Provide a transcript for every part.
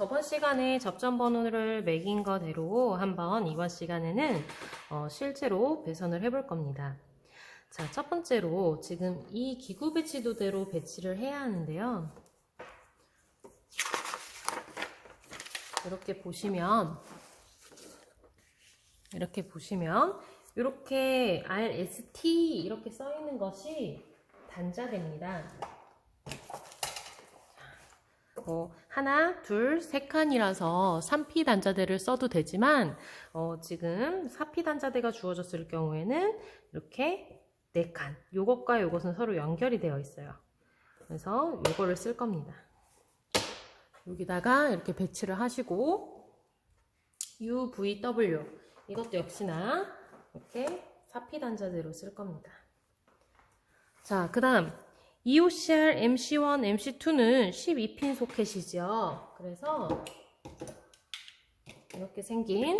저번 시간에 접점 번호를 매긴 거대로 한번 이번 시간에는 실제로 배선을 해볼 겁니다. 자, 첫 번째로 지금 이 기구 배치도대로 배치를 해야 하는데요. 이렇게 보시면 이렇게 RST 이렇게 써 있는 것이 단자대입니다. 하나, 둘, 세 칸이라서 3P 단자대를 써도 되지만 지금 4P 단자대가 주어졌을 경우에는 이렇게 4칸, 요것과 요것은 서로 연결이 되어 있어요. 그래서 요거를 쓸 겁니다. 여기다가 이렇게 배치를 하시고 UVW 이것도 역시나 이렇게 4P 단자대로 쓸 겁니다. 자, 그 다음 EOCR MC1, MC2는 12핀 소켓이죠. 그래서 이렇게 생긴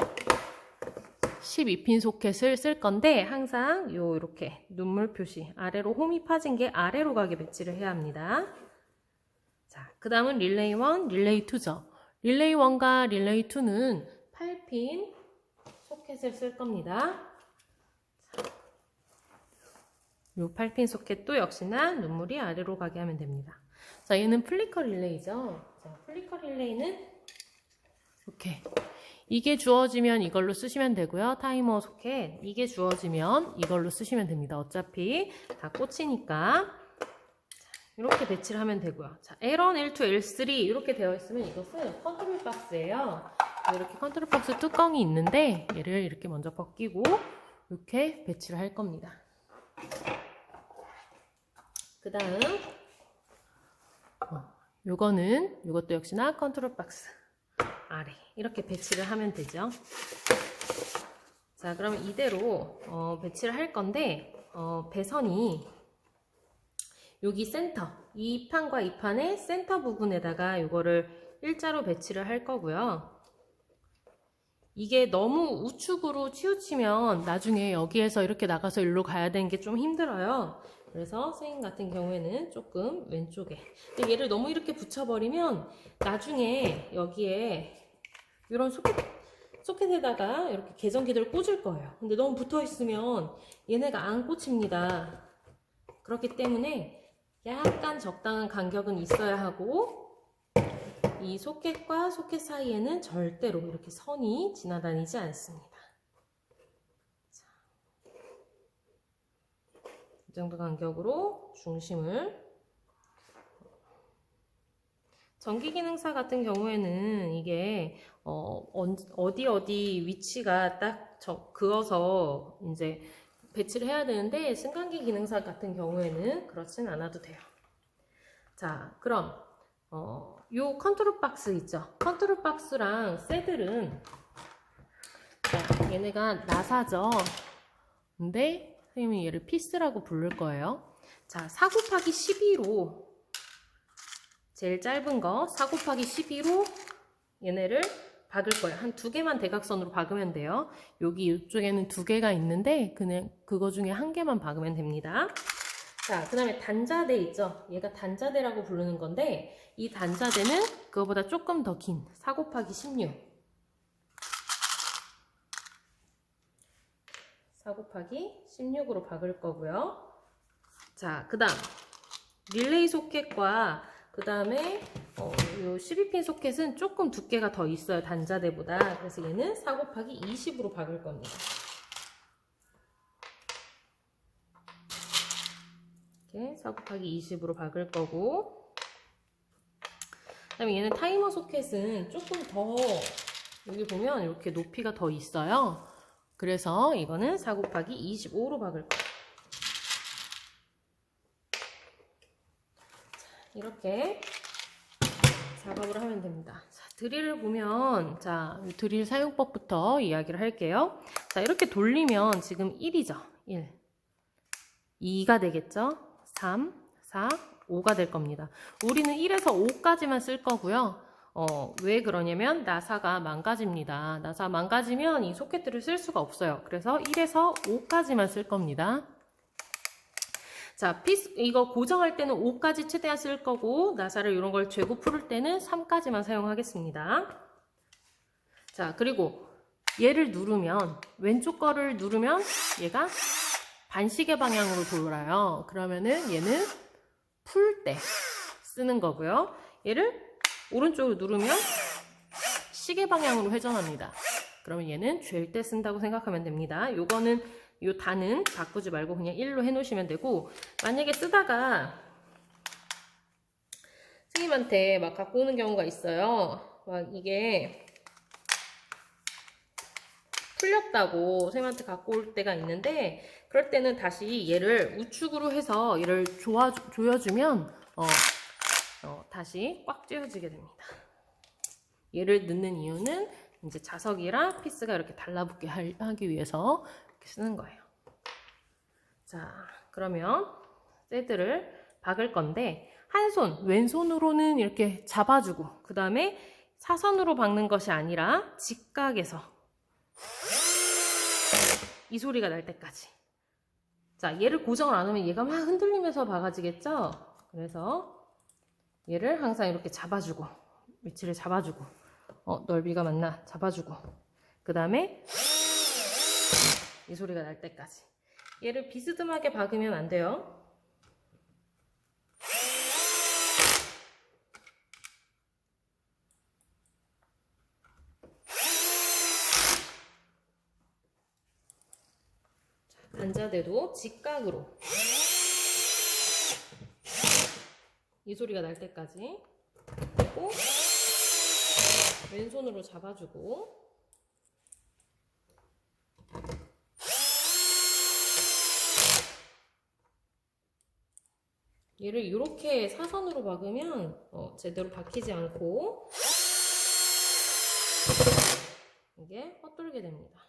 12핀 소켓을 쓸 건데 항상 이렇게 눈물 표시 아래로 홈이 파진 게 아래로 가게 배치를 해야 합니다. 자, 그 다음은 릴레이 1, 릴레이 2죠. 릴레이 1과 릴레이 2는 8핀 소켓을 쓸 겁니다. 이 8핀 소켓도 역시나 눈물이 아래로 가게 하면 됩니다. 자, 얘는 플리커 릴레이죠. 자, 플리커 릴레이는 이렇게 이게 주어지면 이걸로 쓰시면 되고요. 타이머 소켓 이게 주어지면 이걸로 쓰시면 됩니다. 어차피 다 꽂히니까 이렇게 배치를 하면 되고요. 자, L1, L2, L3 이렇게 되어 있으면 이것은 컨트롤 박스예요. 이렇게 컨트롤 박스 뚜껑이 있는데 얘를 이렇게 먼저 벗기고 이렇게 배치를 할 겁니다. 그 다음 이것도 역시나 컨트롤 박스 아래 이렇게 배치를 하면 되죠. 자, 그러면 이대로 배치를 할 건데 배선이 여기 센터 이 판과 이 판의 센터 부분에다가 이거를 일자로 배치를 할 거고요. 이게 너무 우측으로 치우치면 나중에 여기에서 이렇게 나가서 일로 가야 되는 게 좀 힘들어요. 그래서 선생님 같은 경우에는 조금 왼쪽에. 근데 얘를 너무 이렇게 붙여버리면 나중에 여기에 이런 소켓에다가 이렇게 계전기들을 꽂을 거예요. 근데 너무 붙어 있으면 얘네가 안 꽂힙니다. 그렇기 때문에 약간 적당한 간격은 있어야 하고 이 소켓과 소켓 사이에는 절대로 이렇게 선이 지나다니지 않습니다. 자, 이 정도 간격으로 중심을. 전기기능사 같은 경우에는 이게 어디 위치가 딱 그어서 이제 배치를 해야 되는데 승강기 기능사 같은 경우에는 그렇진 않아도 돼요. 자, 그럼 요 컨트롤 박스 있죠? 컨트롤 박스랑 새들은 자, 얘네가 나사죠. 근데 선생님이 얘를 피스라고 부를 거예요. 자, 4 곱하기 12로 제일 짧은 거 4 곱하기 12로 얘네를 박을 거예요. 한 2개만 대각선으로 박으면 돼요. 여기 이쪽에는 2개가 있는데 그냥 그거 중에 1개만 박으면 됩니다. 자, 그 다음에 단자대 있죠? 얘가 단자대라고 부르는 건데 이 단자대는 그거보다 조금 더 긴 4 곱하기 16 4 곱하기 16으로 박을 거고요. 자, 그 다음 릴레이 소켓과 그 다음에 요 12핀 소켓은 조금 두께가 더 있어요. 단자대보다. 그래서 얘는 4 곱하기 20으로 박을 겁니다. 이렇게 4 곱하기 20으로 박을 거고 그 다음에 얘는 타이머 소켓은 조금 더 여기 보면 이렇게 높이가 더 있어요. 그래서 이거는 4 곱하기 25로 박을 거예요. 이렇게 작업을 하면 됩니다. 자, 드릴을 보면 자, 드릴 사용법부터 이야기를 할게요. 자, 이렇게 돌리면 지금 1이죠. 1. 2가 되겠죠. 3, 4, 5가 될 겁니다. 우리는 1에서 5까지만 쓸 거고요. 왜 그러냐면 나사가 망가집니다. 나사 망가지면 이 소켓들을 쓸 수가 없어요. 그래서 1에서 5까지만 쓸 겁니다. 자, 이거 고정할 때는 5까지 최대한 쓸 거고, 나사를 이런 걸 재고 풀을 때는 3까지만 사용하겠습니다. 자, 그리고 얘를 누르면, 왼쪽 거를 누르면 얘가 반시계 방향으로 돌아요. 그러면은 얘는 풀 때 쓰는 거고요. 얘를 오른쪽으로 누르면 시계 방향으로 회전합니다. 그러면 얘는 잴 때 쓴다고 생각하면 됩니다. 요거는 요 단은 바꾸지 말고 그냥 1로 해놓으시면 되고, 만약에 쓰다가 선생님한테 막 갖고 오는 경우가 있어요. 막 이게 풀렸다고 선생님한테 갖고 올 때가 있는데, 그럴 때는 다시 얘를 우측으로 해서 얘를 조여주면 다시 꽉 조여지게 됩니다. 얘를 넣는 이유는 이제 자석이랑 피스가 이렇게 달라붙게 하기 위해서 이렇게 쓰는 거예요. 자, 그러면 새드를 박을 건데, 한 손, 왼손으로는 이렇게 잡아주고, 그 다음에 사선으로 박는 것이 아니라 직각에서 이 소리가 날 때까지. 자, 얘를 고정을 안 하면 얘가 막 흔들리면서 박아지겠죠? 그래서 얘를 항상 이렇게 잡아주고, 위치를 잡아주고, 넓이가 맞나? 잡아주고, 그 다음에 이 소리가 날 때까지. 얘를 비스듬하게 박으면 안 돼요. 단자대도 직각으로 이 소리가 날 때까지. 그리고 왼손으로 잡아주고, 얘를 이렇게 사선으로 박으면 제대로 박히지 않고 이게 헛돌게 됩니다.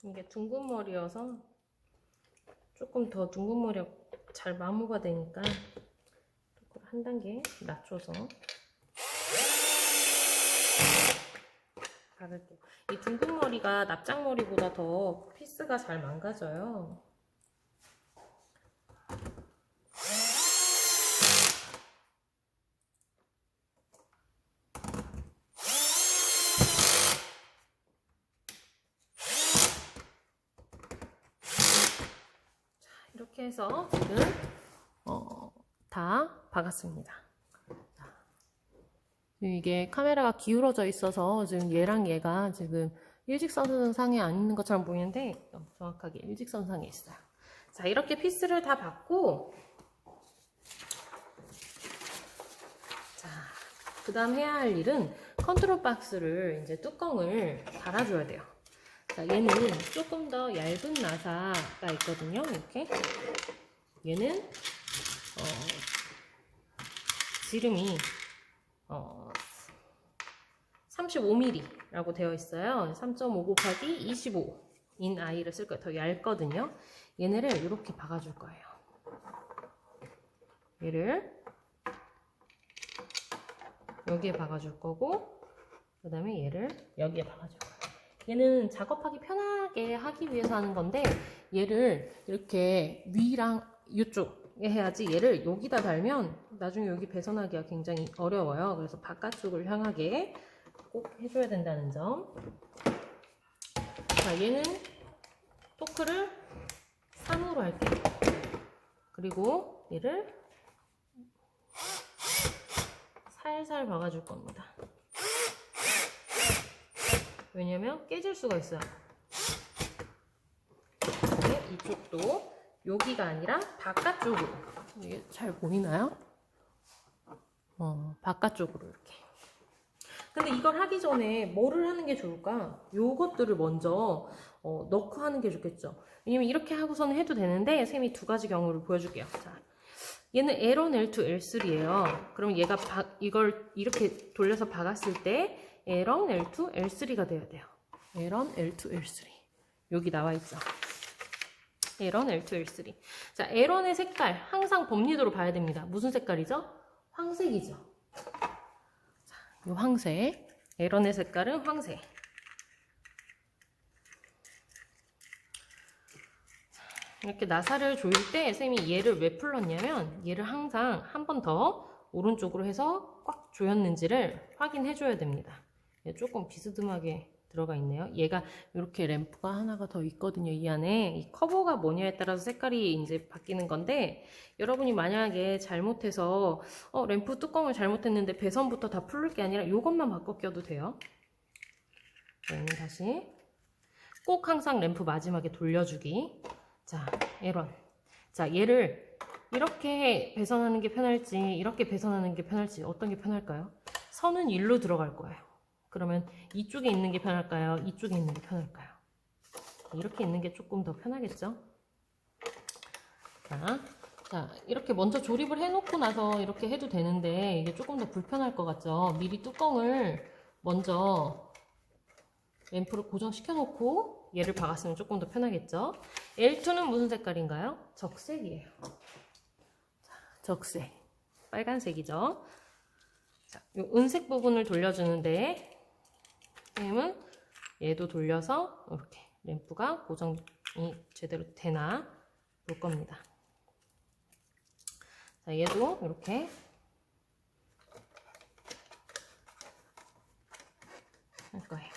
이게 둥근 머리여서 조금 더 둥근 머리가 잘 마모가 되니까 한 단계 낮춰서 박을게요. 이 둥근 머리가 납작 머리보다 더 피스가 잘 망가져요. 이렇게 해서 지금 다 박았습니다. 이게 카메라가 기울어져 있어서 지금 얘랑 얘가 지금 일직선상에 안 있는 것처럼 보이는데 정확하게 일직선상에 있어요. 자, 이렇게 피스를 다 박고, 자, 그 다음 해야 할 일은 컨트롤 박스를 이제 뚜껑을 달아줘야 돼요. 자, 얘는 조금 더 얇은 나사가 있거든요. 이렇게. 얘는 지름이 35mm라고 되어 있어요. 3.5 곱하기 25인 아이를 쓸 거예요. 더 얇거든요. 얘네를 이렇게 박아줄 거예요. 얘를 여기에 박아줄 거고, 그 다음에 얘를 여기에 박아줄 거예요. 얘는 작업하기 편하게 하기 위해서 하는 건데, 얘를 이렇게 위랑 이쪽에 해야지, 얘를 여기다 달면 나중에 여기 배선하기가 굉장히 어려워요. 그래서 바깥쪽을 향하게 꼭 해줘야 된다는 점. 자, 자, 얘는 토크를 3으로 할게요. 그리고 얘를 살살 박아줄 겁니다. 왜냐면 깨질 수가 있어요. 네, 이쪽도 여기가 아니라 바깥쪽으로. 이게 잘 보이나요? 바깥쪽으로 이렇게. 근데 이걸 하기 전에 뭐를 하는 게 좋을까? 요것들을 먼저 넣고 하는 게 좋겠죠. 왜냐면 이렇게 하고서는 해도 되는데 쌤이 두 가지 경우를 보여줄게요. 자, 얘는 L1, L2, L3예요. 그럼 얘가 이걸 이렇게 돌려서 박았을 때 L1, L2, L3가 돼야 돼요. L1, L2, L3. 여기 나와 있죠. L1, L2, L3. 자, L1의 색깔 항상 범위도로 봐야 됩니다. 무슨 색깔이죠? 황색이죠. 자, 이 황색. L1의 색깔은 황색. 이렇게 나사를 조일 때 쌤이 얘를 왜 풀렀냐면 얘를 항상 한 번 더 오른쪽으로 해서 꽉 조였는지를 확인해 줘야 됩니다. 조금 비스듬하게 들어가 있네요. 얘가 이렇게 램프가 하나가 더 있거든요. 이 안에 이 커버가 뭐냐에 따라서 색깔이 이제 바뀌는 건데 여러분이 만약에 잘못해서 램프 뚜껑을 잘못했는데 배선부터 다 풀릴 게 아니라 이것만 바꿔 껴도 돼요. 네, 다시 꼭 항상 램프 마지막에 돌려주기. 자, L1. 자, 얘를 이렇게 배선하는 게 편할지 이렇게 배선하는 게 편할지 어떤 게 편할까요? 선은 일로 들어갈 거예요. 그러면 이쪽에 있는 게 편할까요? 이쪽에 있는 게 편할까요? 이렇게 있는 게 조금 더 편하겠죠? 자, 이렇게 먼저 조립을 해놓고 나서 이렇게 해도 되는데 이게 조금 더 불편할 것 같죠? 미리 뚜껑을 먼저 램프를 고정시켜 놓고 얘를 박았으면 조금 더 편하겠죠? L2는 무슨 색깔인가요? 적색이에요. 자, 적색. 빨간색이죠? 자, 요 은색 부분을 돌려주는데 선생님은 얘도 돌려서 이렇게 램프가 고정이 제대로 되나 볼 겁니다. 자, 얘도 이렇게 할 거예요.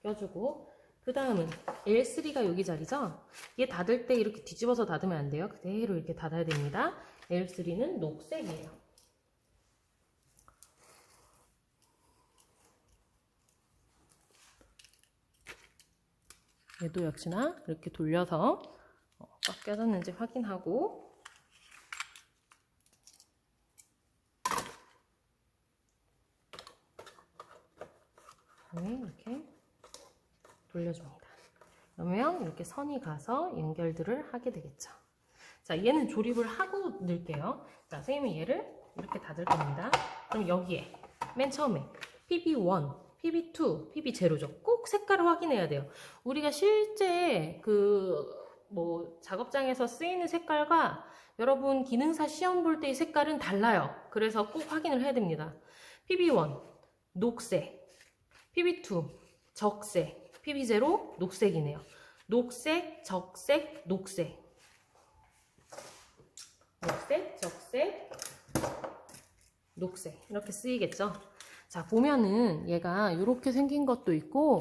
껴주고 그 다음은 L3가 여기 자리죠? 얘 닫을 때 이렇게 뒤집어서 닫으면 안 돼요. 그대로 이렇게 닫아야 됩니다. L3는 녹색이에요. 얘도 역시나 이렇게 돌려서 꽉 껴졌는지 확인하고 그다음에 이렇게 돌려줍니다. 그러면 이렇게 선이 가서 연결들을 하게 되겠죠. 자, 얘는 조립을 하고 넣을게요. 자, 선생님이 얘를 이렇게 닫을 겁니다. 그럼 여기에 맨 처음에 PB1, PB2, PB0죠. 꼭 색깔을 확인해야 돼요. 우리가 실제 작업장에서 쓰이는 색깔과 여러분 기능사 시험 볼 때의 색깔은 달라요. 그래서 꼭 확인을 해야 됩니다. PB1 녹색, PB2 적색, PB0 녹색이네요. 녹색, 적색, 녹색. 녹색, 적색, 녹색 이렇게 쓰이겠죠. 자, 보면은 얘가 이렇게 생긴 것도 있고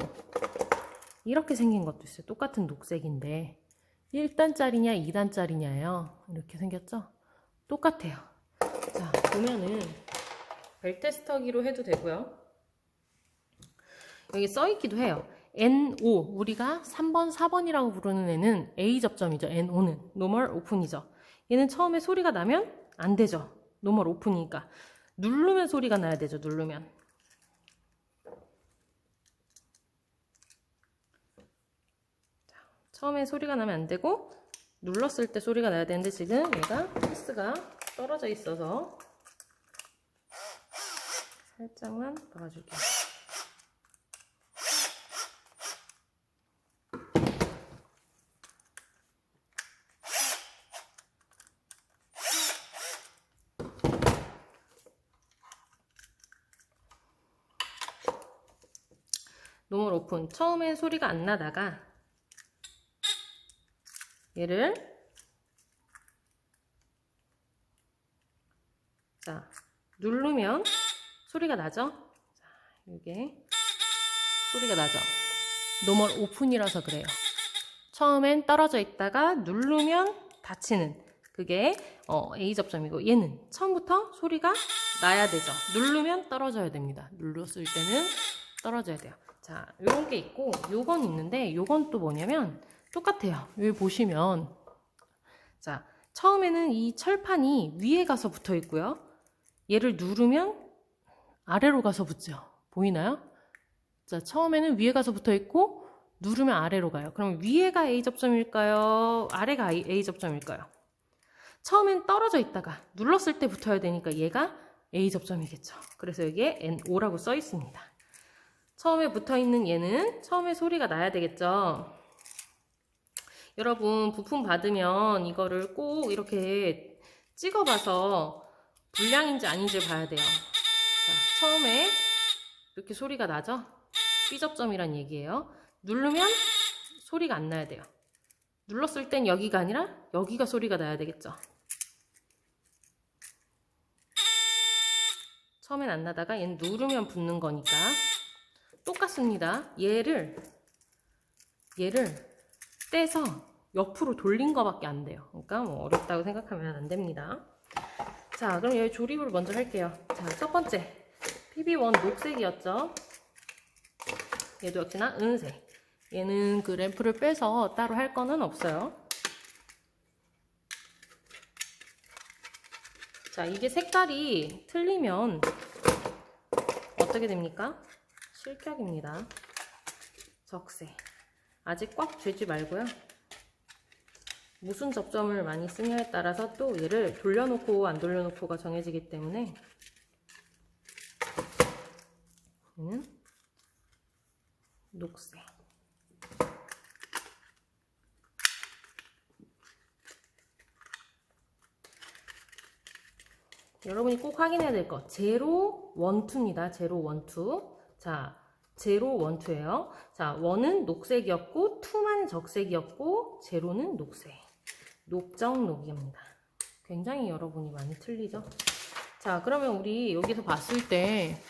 이렇게 생긴 것도 있어요. 똑같은 녹색인데 1단짜리냐 2단짜리냐예요. 이렇게 생겼죠? 똑같아요. 자, 보면은 벨테스터기로 해도 되고요. 여기 써있기도 해요. N5 우리가 3번, 4번이라고 부르는 애는 A 접점이죠. N5는 노멀 오픈이죠. 얘는 처음에 소리가 나면 안 되죠. 노멀 오픈이니까 누르면 소리가 나야 되죠. 누르면. 자, 처음에 소리가 나면 안 되고 눌렀을 때 소리가 나야 되는데 지금 얘가 피스가 떨어져 있어서 살짝만 박아줄게요. 노멀 오픈. 처음엔 소리가 안 나다가 얘를 자 누르면 소리가 나죠? 자, 이게 소리가 나죠? 노멀 오픈이라서 그래요. 처음엔 떨어져 있다가 누르면 닫히는 그게 A 접점이고, 얘는 처음부터 소리가 나야 되죠. 누르면 떨어져야 됩니다. 눌렀을 때는 떨어져야 돼요. 자, 요런 게 있고, 요건 있는데, 요건 또 뭐냐면 똑같아요. 여기 보시면, 자, 처음에는 이 철판이 위에 가서 붙어 있고요. 얘를 누르면 아래로 가서 붙죠. 보이나요? 자, 처음에는 위에 가서 붙어 있고 누르면 아래로 가요. 그럼 위에가 A 접점일까요? 아래가 A 접점일까요? 처음엔 떨어져 있다가 눌렀을 때 붙어야 되니까 얘가 A 접점이겠죠. 그래서 여기에 NO라고 써 있습니다. 처음에 붙어 있는 얘는 처음에 소리가 나야 되겠죠. 여러분, 부품 받으면 이거를 꼭 이렇게 찍어봐서 불량인지 아닌지 봐야 돼요. 자, 처음에 이렇게 소리가 나죠? B 접점이란 얘기예요. 누르면 소리가 안 나야 돼요. 눌렀을 땐 여기가 아니라 여기가 소리가 나야 되겠죠. 처음엔 안 나다가 얘는 누르면 붙는 거니까 똑같습니다. 얘를 떼서 옆으로 돌린 거밖에 안 돼요. 그러니까 뭐 어렵다고 생각하면 안 됩니다. 자, 그럼 여기 조립을 먼저 할게요. 자, 첫 번째 PB1 녹색이었죠. 얘도 역시나 은색. 얘는 그 램프를 빼서 따로 할 거는 없어요. 자, 이게 색깔이 틀리면 어떻게 됩니까? 실격입니다. 적색. 아직 꽉 죄지 말고요. 무슨 접점을 많이 쓰냐에 따라서 또 얘를 돌려놓고 안 돌려놓고가 정해지기 때문에 얘는 녹색. 여러분이 꼭 확인해야 될 거, 제로, 원투입니다. 제로, 원투. 자, 제로, 원투예요. 자, 원은 녹색이었고, 투만 적색이었고, 제로는 녹색. 녹정녹입니다. 굉장히 여러분이 많이 틀리죠? 자, 그러면 우리 여기서 봤을 때,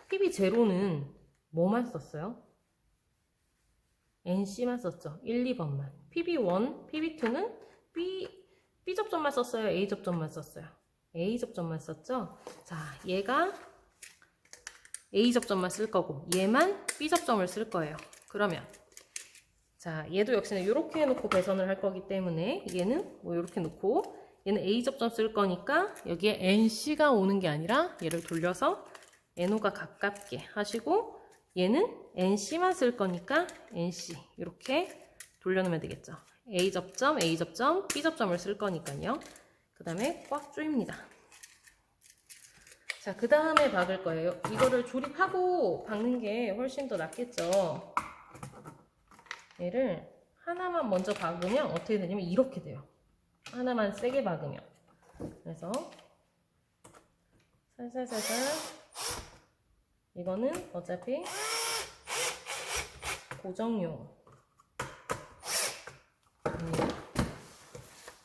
PB0는 뭐만 썼어요? NC만 썼죠. 1, 2번만. PB1, PB2는 B 접점만 썼어요? A 접점만 썼어요? A 접점만 썼죠? 자, 얘가 A 접점만 쓸 거고 얘만 B 접점을 쓸 거예요. 그러면 자, 얘도 역시나 이렇게 해놓고 배선을 할 거기 때문에 얘는 뭐 이렇게 놓고 얘는 A 접점 쓸 거니까 여기에 NC가 오는 게 아니라 얘를 돌려서 NO가 가깝게 하시고 얘는 NC만 쓸 거니까 NC 이렇게 돌려놓으면 되겠죠. A 접점, A 접점, B 접점을 쓸 거니까요. 그 다음에 꽉 조입니다. 자, 그 다음에 박을 거예요. 이거를 조립하고 박는 게 훨씬 더 낫겠죠. 얘를 하나만 먼저 박으면 어떻게 되냐면 이렇게 돼요. 하나만 세게 박으면. 그래서 살살살살 이거는 어차피 고정용.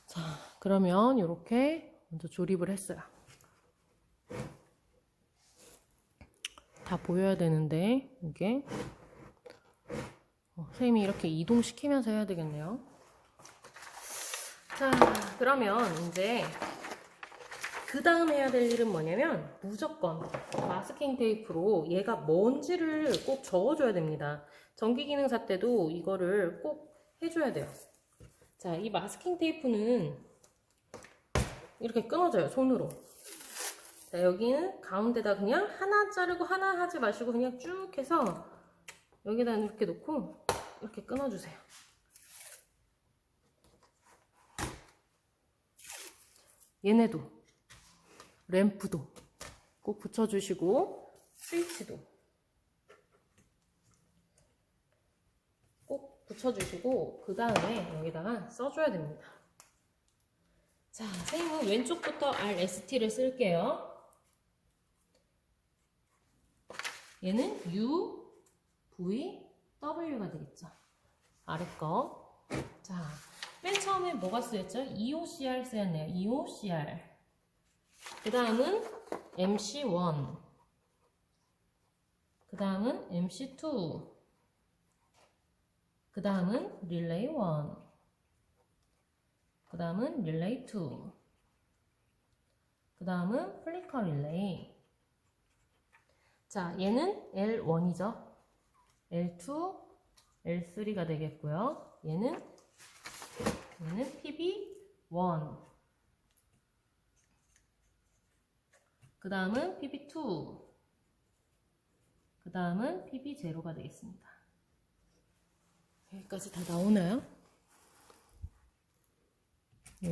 자, 그러면 이렇게 먼저 조립을 했어요. 다 보여야 되는데 이게 선생님이 이렇게 이동시키면서 해야 되겠네요. 자, 그러면 이제 그 다음 해야 될 일은 뭐냐면 무조건 마스킹 테이프로 얘가 뭔지를 꼭 적어줘야 됩니다. 전기기능사 때도 이거를 꼭 해줘야 돼요. 자, 이 마스킹 테이프는 이렇게 끊어져요, 손으로. 자, 여기는 가운데다 그냥 하나 자르고 하나 하지 마시고 그냥 쭉 해서 여기다 이렇게 놓고 이렇게 끊어주세요. 얘네도 램프도 꼭 붙여주시고 스위치도 꼭 붙여주시고 그 다음에 여기다가 써줘야 됩니다. 자, 선생님은 왼쪽부터 RST를 쓸게요. 얘는 U, V, W가 되겠죠. 아래 거. 자, 맨 처음에 뭐가 쓰였죠? EOCR 쓰였네요. EOCR. 그 다음은 MC1. 그 그 다음은 MC2. 그 다음은 릴레이 1. 그 다음은 릴레이 2. 그 다음은 플리커 릴레이. 자, 얘는 L1이죠. L2, L3가 되겠고요. 얘는 PB1. 그 다음은 PB2. 그 다음은 PB0가 되겠습니다. 여기까지 다 나오나요?